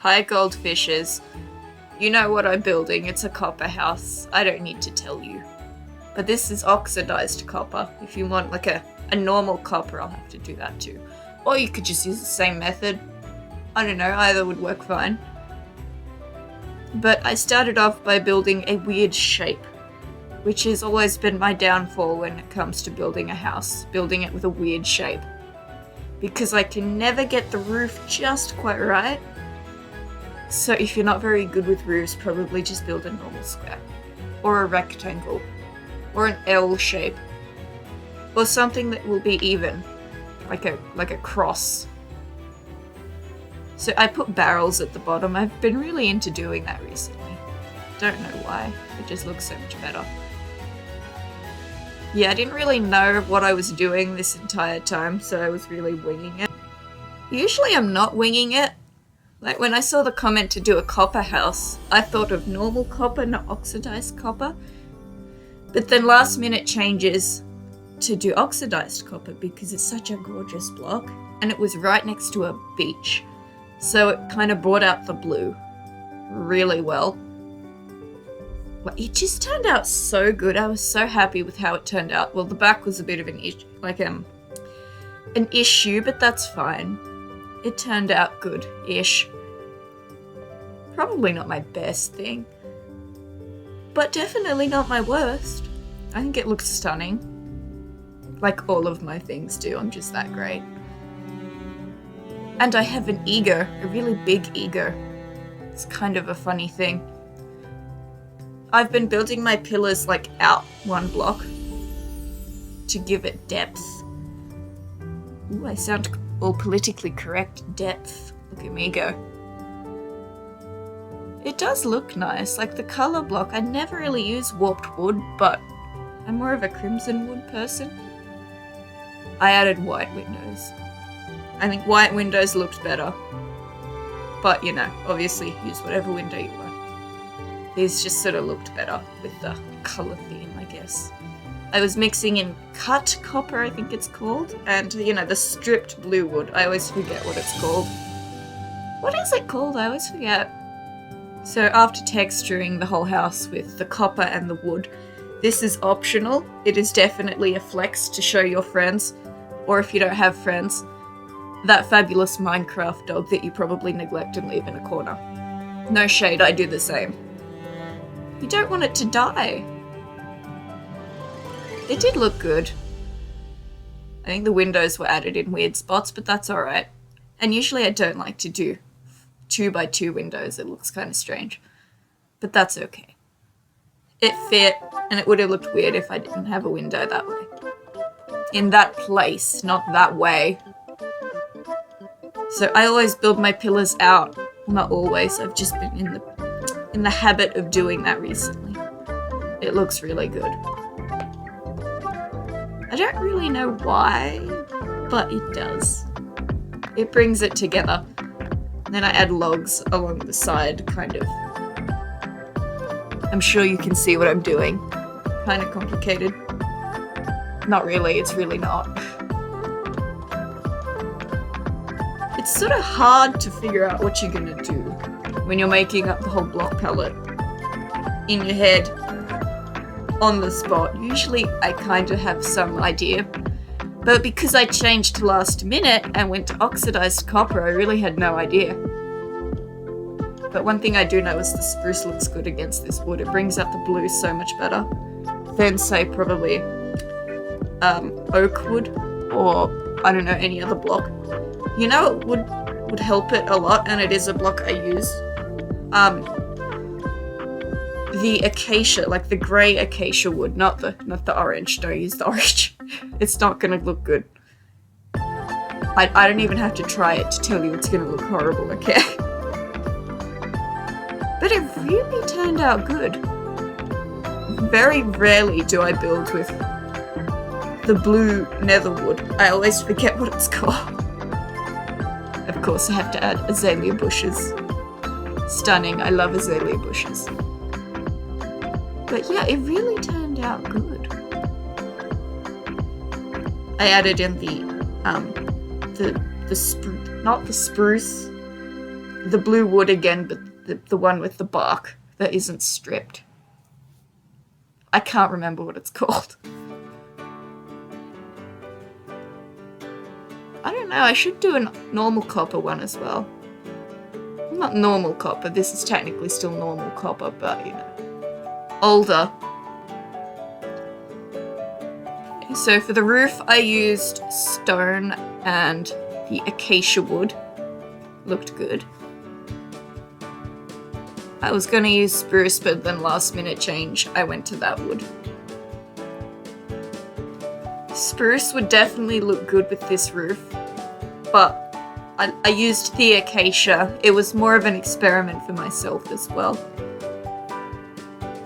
Hi goldfishes. You know what I'm building, it's a copper house. I don't need to tell you. But this is oxidized copper. If you want like a normal copper, I'll have to do that too. Or you could just use the same method. I don't know, either would work fine. But I started off by building a weird shape, which has always been my downfall when it comes to building a house, building it with a weird shape. Because I can never get the roof just quite right. So if you're not very good with roofs, probably just build a normal square. Or a rectangle. Or an L shape. Or something that will be even. Like a cross. So I put barrels at the bottom. I've been really into doing that recently. Don't know why. It just looks so much better. Yeah, I didn't really know what I was doing this entire time, so I was really winging it. Usually I'm not winging it. Like when I saw the comment to do a copper house, I thought of normal copper, not oxidized copper. But then last minute changes to do oxidized copper because it's such a gorgeous block and it was right next to a beach. So it kind of brought out the blue really well. It just turned out so good. I was so happy with how it turned out. Well, the back was a bit of an issue, but that's fine. It turned out good-ish. Probably not my best thing, but definitely not my worst. I think it looks stunning. Like all of my things do. I'm just that great. And I have an ego, a really big ego. It's kind of a funny thing. I've been building my pillars like out one block to give it depth. Ooh, I sound all politically correct. Depth. Look at me go. It does look nice, like the color block. I never really use warped wood, but I'm more of a crimson wood person. I added white windows. I think white windows looked better. But, you know, obviously use whatever window you want. These just sort of looked better with the color theme, I guess. I was mixing in cut copper, I think it's called, and, you know, the stripped blue wood. I always forget what it's called. What is it called? I always forget. So after texturing the whole house with the copper and the wood, this is optional. It is definitely a flex to show your friends, or if you don't have friends, that fabulous Minecraft dog that you probably neglect and leave in a corner. No shade, I do the same. You don't want it to die. It did look good. I think the windows were added in weird spots, but that's alright. And usually I don't like to do 2x2 windows, it looks kind of strange. But that's okay. It fit, and it would have looked weird if I didn't have a window that way. In that place, not that way. So I always build my pillars out. Not always, I've just been in the habit of doing that recently. It looks really good. I don't really know why, but it does. It brings it together. And then I add logs along the side, kind of. I'm sure you can see what I'm doing. Kind of complicated. Not really, it's really not. It's sort of hard to figure out what you're gonna do when you're making up the whole block palette in your head on the spot. Usually I kind of have some idea, but because I changed to last minute and went to oxidized copper, I really had no idea. But one thing I do know is the spruce looks good against this wood. It brings out the blue so much better than, say, probably oak wood or, I don't know, any other block. You know, it would help it a lot, and it is a block I use. The acacia, like the grey acacia wood, not the orange. Don't use the orange. It's not gonna look good. I don't even have to try it to tell you it's gonna look horrible, okay? But it really turned out good. Very rarely do I build with the blue netherwood. I always forget what it's called. Of course, I have to add azalea bushes. Stunning, I love azalea bushes. But yeah, it really turned out good. I added in not the spruce, the blue wood again, but the one with the bark that isn't stripped. I can't remember what it's called. I don't know, I should do a normal copper one as well. Not normal copper, this is technically still normal copper, but you know, older. So for the roof, I used stone and the acacia wood. Looked good. I was gonna use spruce, but then last minute change, I went to that wood. Spruce would definitely look good with this roof, but I used the acacia. It was more of an experiment for myself as well.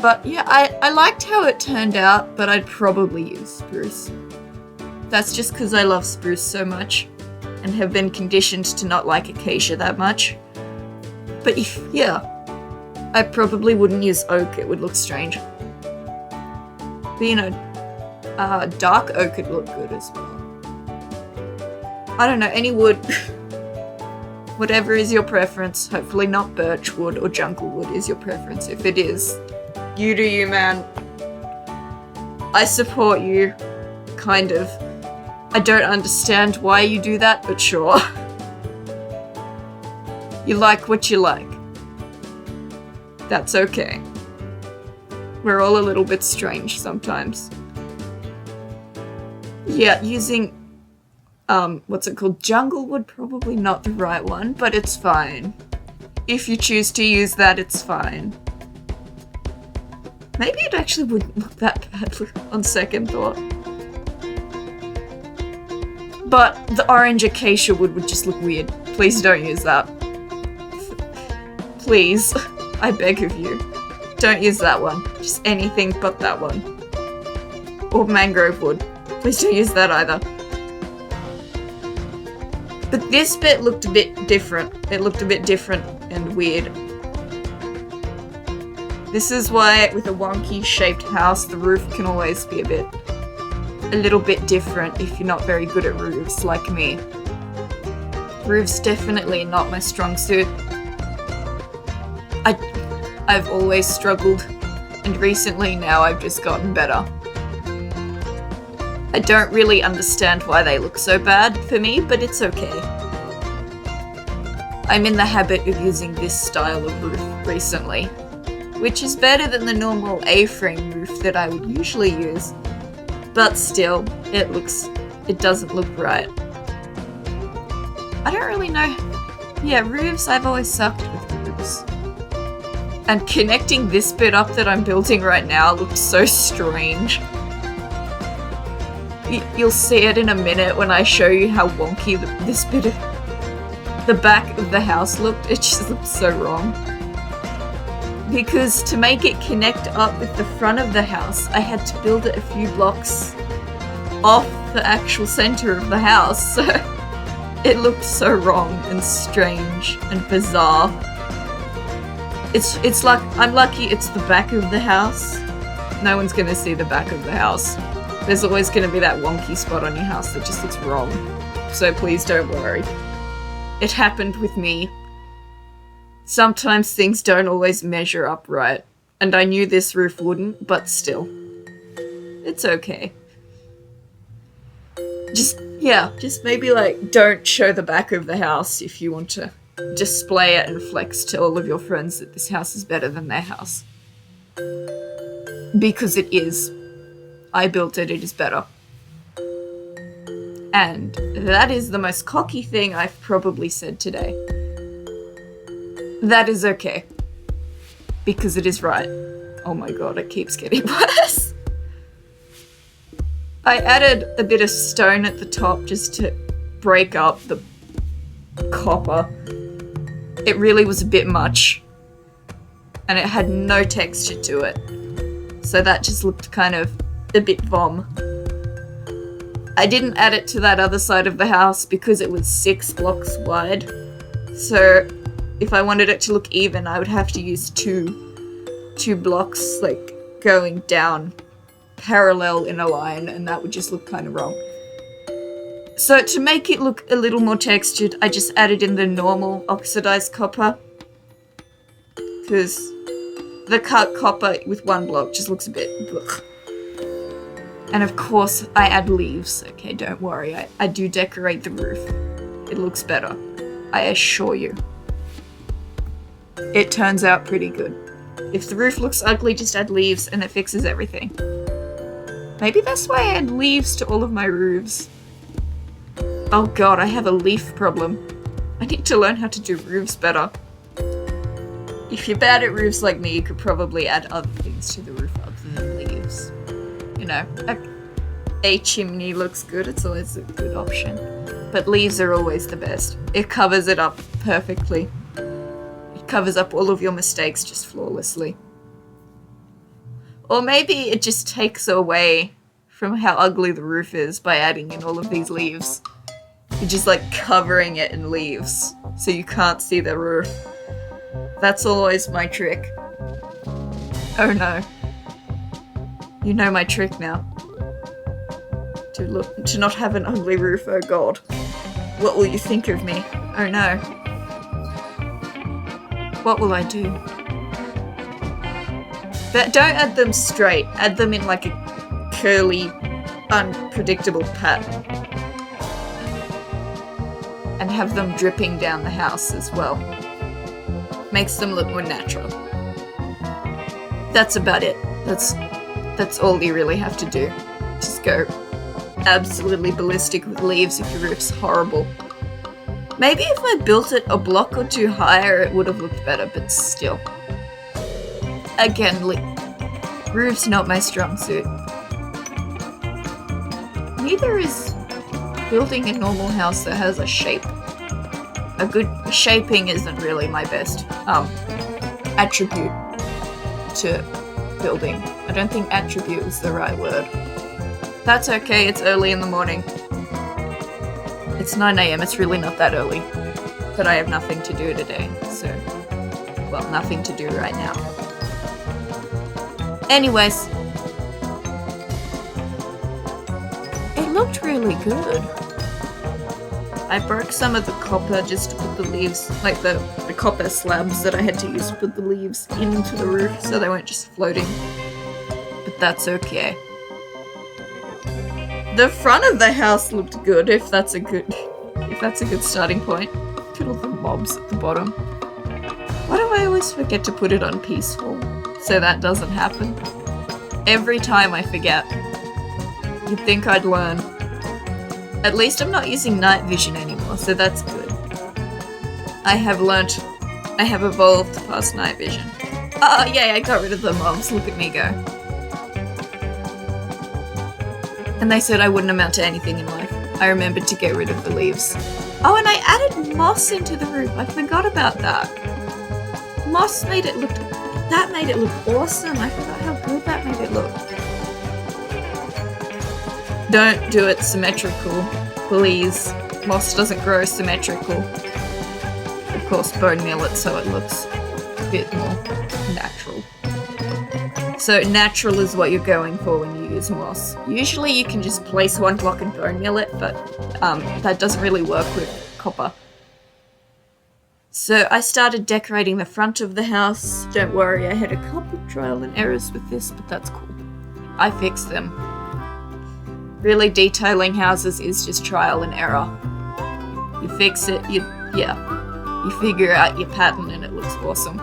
But yeah, I liked how it turned out, but I'd probably use spruce. That's just because I love spruce so much and have been conditioned to not like acacia that much. But yeah, I probably wouldn't use oak, it would look strange. But you know, dark oak could look good as well. I don't know, any wood, whatever is your preference, hopefully not birch wood or jungle wood is your preference. If it is, you do you, man. I support you, kind of. I don't understand why you do that, but sure. You like what you like. That's okay. We're all a little bit strange sometimes. Yeah, using, what's it called? Jungle wood, probably not the right one, but it's fine. If you choose to use that, it's fine. Maybe it actually wouldn't look that bad on second thought. But the orange acacia wood would just look weird. Please don't use that. Please, I beg of you. Don't use that one. Just anything but that one. Or mangrove wood. Please don't use that either. But this bit looked a bit different. It looked a bit different and weird. This is why with a wonky shaped house, the roof can always be a little bit different if you're not very good at roofs like me. Roofs definitely not my strong suit. I've always struggled, and recently now I've just gotten better. I don't really understand why they look so bad for me, but it's okay. I'm in the habit of using this style of roof recently, which is better than the normal A-frame roof that I would usually use, but still, it doesn't look right. I don't really know. Yeah, roofs, I've always sucked with roofs. And connecting this bit up that I'm building right now looks so strange. You'll see it in a minute when I show you how wonky this bit of the back of the house looked. It just looked so wrong. Because to make it connect up with the front of the house, I had to build it a few blocks off the actual center of the house, so it looked so wrong and strange and bizarre. It's like, I'm lucky it's the back of the house. No one's gonna see the back of the house. There's always gonna be that wonky spot on your house that just looks wrong. So please don't worry. It happened with me. Sometimes things don't always measure up right, and I knew this roof wouldn't, but still. It's okay. Just maybe like don't show the back of the house if you want to display it and flex to all of your friends that this house is better than their house. Because it is. I built it, it is better. And that is the most cocky thing I've probably said today. That is okay. Because it is right. Oh my god, it keeps getting worse. I added a bit of stone at the top just to break up the copper. It really was a bit much. And it had no texture to it. So that just looked kind of a bit vom. I didn't add it to that other side of the house because it was 6 blocks wide. So if I wanted it to look even, I would have to use two blocks, like, going down parallel in a line, and that would just look kind of wrong. So to make it look a little more textured, I just added in the normal oxidized copper. Because the cut copper with one block just looks a bit... Ugh. And of course, I add leaves. Okay, don't worry. I do decorate the roof. It looks better. I assure you. It turns out pretty good. If the roof looks ugly, just add leaves and it fixes everything. Maybe that's why I add leaves to all of my roofs. Oh god, I have a leaf problem. I need to learn how to do roofs better. If you're bad at roofs like me, you could probably add other things to the roof other than leaves. You know, a chimney looks good, it's always a good option. But leaves are always the best. It covers it up perfectly. It covers up all of your mistakes just flawlessly. Or maybe it just takes away from how ugly the roof is by adding in all of these leaves. You're just like covering it in leaves, so you can't see the roof. That's always my trick. Oh no. You know my trick now. To not have an ugly roof, oh god. What will you think of me? Oh no. What will I do? But don't add them straight. Add them in like a curly, unpredictable pattern. And have them dripping down the house as well. Makes them look more natural. That's about it. That's all you really have to do. Just go absolutely ballistic with leaves if your roof's horrible. Maybe if I built it a block or two higher, it would have looked better, but still. Again, roof's not my strong suit. Neither is building a normal house that has a shape. A good shaping isn't really my best attribute to building. I don't think attribute is the right word. That's okay, it's early in the morning. It's 9 AM, it's really not that early. But I have nothing to do today, so... Well, nothing to do right now. Anyways. It looked really good. I broke some of the copper just to put the leaves, like the copper slabs that I had to use to put the leaves into the roof so they weren't just floating. But that's okay. The front of the house looked good, if that's a good starting point. Look at all the mobs at the bottom. Why do I always forget to put it on peaceful so that doesn't happen? Every time I forget. You'd think I'd learn. At least I'm not using night vision anymore, so that's good. I have learnt. I have evolved past night vision. Oh, yay, I got rid of the mobs. Look at me go. And they said I wouldn't amount to anything in life. I remembered to get rid of the leaves. Oh, and I added moss into the roof. I forgot about that. Moss made it look... That made it look awesome. I forgot how good that made it look. Don't do it symmetrical, please. Moss doesn't grow symmetrical. Of course, bone meal it so it looks a bit more natural. So natural is what you're going for when you use moss. Usually you can just place one block and bone meal it, but that doesn't really work with copper. So I started decorating the front of the house. Don't worry, I had a couple trial and errors with this, but that's cool. I fixed them. Really, detailing houses is just trial and error. You fix it, you figure out your pattern and it looks awesome.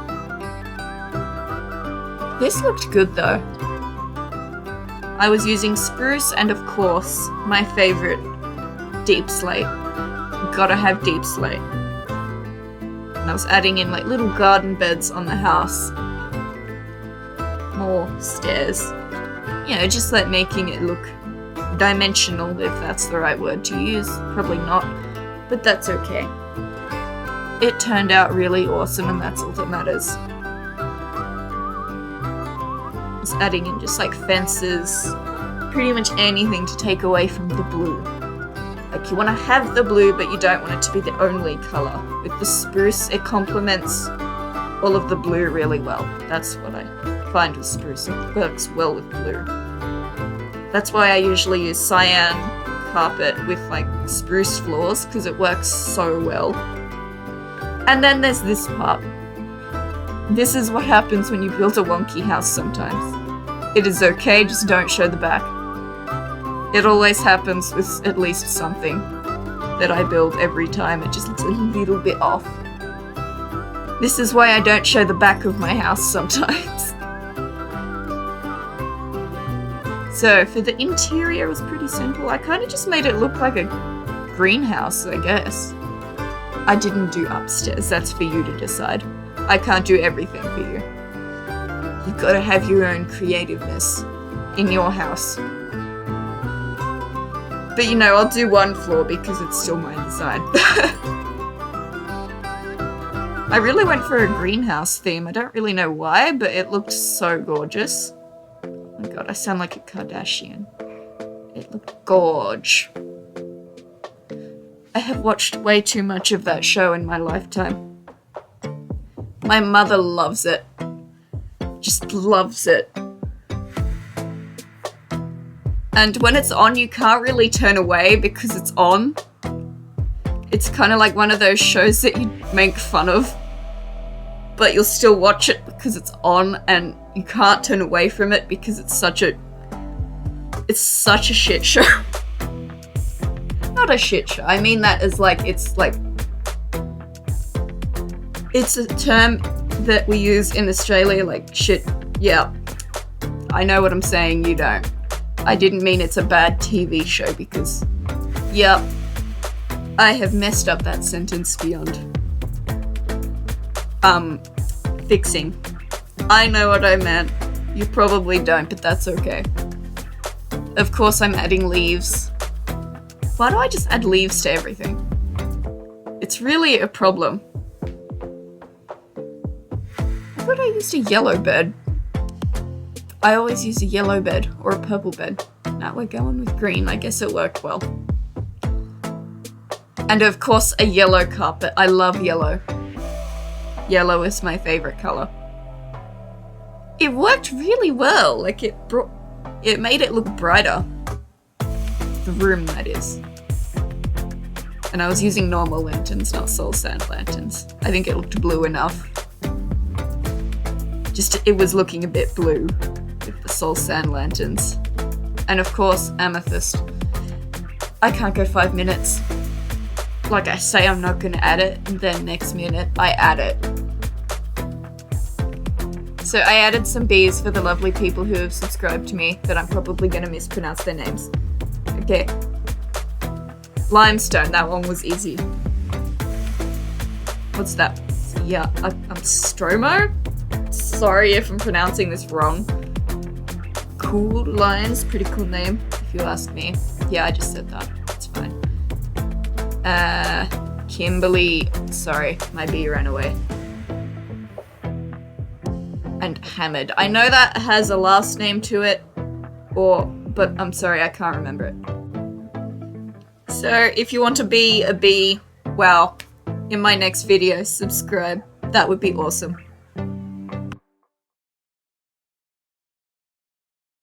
This looked good though. I was using spruce and of course, my favorite, deep slate. Gotta have deep slate. And I was adding in like little garden beds on the house. More stairs. You know, just like making it look dimensional, if that's the right word to use. Probably not, but that's okay. It turned out really awesome and that's all that matters. Just adding in just like fences, pretty much anything to take away from the blue. Like you want to have the blue but you don't want it to be the only colour. With the spruce it complements all of the blue really well. That's what I find with spruce, it works well with blue. That's why I usually use cyan carpet with like spruce floors because it works so well. And then there's this part. This is what happens when you build a wonky house sometimes. It is okay, just don't show the back. It always happens with at least something that I build every time. It just looks a little bit off. This is why I don't show the back of my house sometimes. So for the interior, it was pretty simple. I kind of just made it look like a greenhouse, I guess. I didn't do upstairs, that's for you to decide. I can't do everything for you. You've got to have your own creativeness in your house. But you know, I'll do one floor because it's still my design. I really went for a greenhouse theme. I don't really know why, but it looked so gorgeous. Oh my god, I sound like a Kardashian. It looked gorge. I have watched way too much of that show in my lifetime. My mother loves it. Just loves it. And when it's on, you can't really turn away because it's on. It's kind of like one of those shows that you make fun of, but you'll still watch it because it's on and you can't turn away from it because it's such a shit show. Not a shit show. I mean that as like, it's a term that we use in Australia, like shit. Yeah. I know what I'm saying, you don't. I didn't mean it's a bad TV show because, yep, I have messed up that sentence beyond fixing. I know what I meant. You probably don't, but that's okay. Of course I'm adding leaves. Why do I just add leaves to everything? It's really a problem. I thought I used a yellow bed. I always use a yellow bed or a purple bed. Now we're going with green. I guess it worked well. And of course a yellow carpet. I love yellow. Yellow is my favorite color. It worked really well. Like it made it look brighter. The room, that is. And I was using normal lanterns, not soul sand lanterns. I think it looked blue enough. Just, it was looking a bit blue with the soul sand lanterns. And of course, amethyst. I can't go 5 minutes. Like I say I'm not gonna add it, and then next minute I add it. So I added some bees for the lovely people who have subscribed to me that I'm probably gonna mispronounce their names. Okay. Limestone, that one was easy. What's that? Yeah, Stromo? Sorry if I'm pronouncing this wrong. Cool Lions, pretty cool name, if you ask me. Yeah, I just said that. It's fine. Kimberly, sorry, my bee ran away. And Hamid. I know that has a last name to it, but I'm sorry, I can't remember it. So if you want to be a bee, well, in my next video, subscribe. That would be awesome.